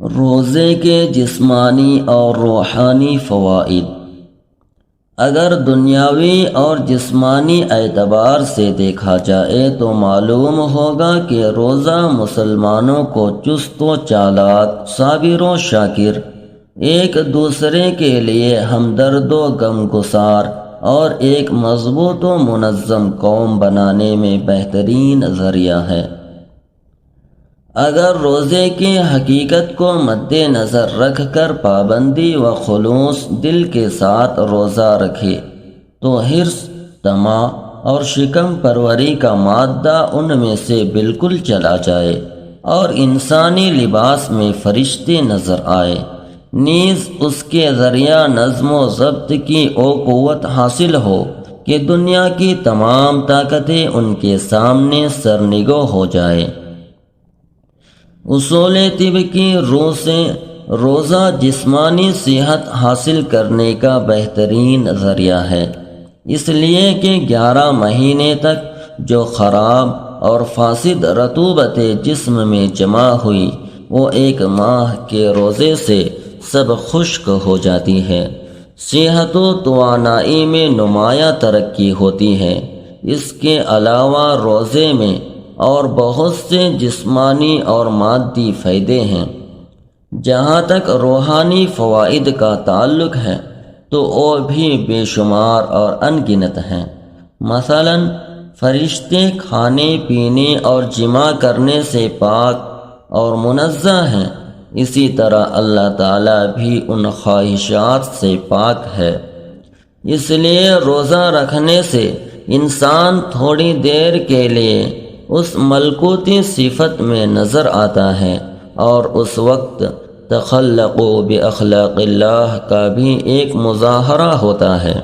روزے کے جسمانی اور روحانی فوائد۔ اگر دنیاوی اور جسمانی اعتبار سے دیکھا جائے تو معلوم ہوگا کہ روزہ مسلمانوں کو چست و چالاک، صابر و شاکر، ایک دوسرے کے لیے ہمدرد و غمگسار اور ایک مضبوط و منظم قوم بنانے میں بہترین ذریعہ ہے۔ اگر روزے کی حقیقت کو مد نظر رکھ کر پابندی و خلوص دل کے ساتھ روزہ رکھے تو حرص، طمع اور شکم پروری کا مادہ ان میں سے بالکل چلا جائے اور انسانی لباس میں فرشتے نظر آئے، نیز اس کے ذریعہ نظم و ضبط کی وہ قوت حاصل ہو کہ دنیا کی تمام طاقتیں ان کے سامنے سرنگو ہو جائے۔ اصول طب کی روح سے روزہ جسمانی صحت حاصل کرنے کا بہترین ذریعہ ہے، اس لیے کہ 11 مہینے تک جو خراب اور فاسد رطوبت جسم میں جمع ہوئی وہ ایک ماہ کے روزے سے سب خشک ہو جاتی ہے۔ صحت و توانائی میں نمایاں ترقی ہوتی ہے۔ اس کے علاوہ روزے میں اور بہت سے جسمانی اور مادی فائدے ہیں۔ جہاں تک روحانی فوائد کا تعلق ہے تو وہ بھی بے شمار اور ان گنت ہیں۔ مثلا فرشتے کھانے پینے اور جمع کرنے سے پاک اور منزہ ہیں، اسی طرح اللہ تعالیٰ بھی ان خواہشات سے پاک ہے۔ اس لیے روزہ رکھنے سے انسان تھوڑی دیر کے لیے اس ملکوتی صفت میں نظر آتا ہے اور اس وقت تخلقوا باخلاق اللہ کا بھی ایک مظاہرہ ہوتا ہے۔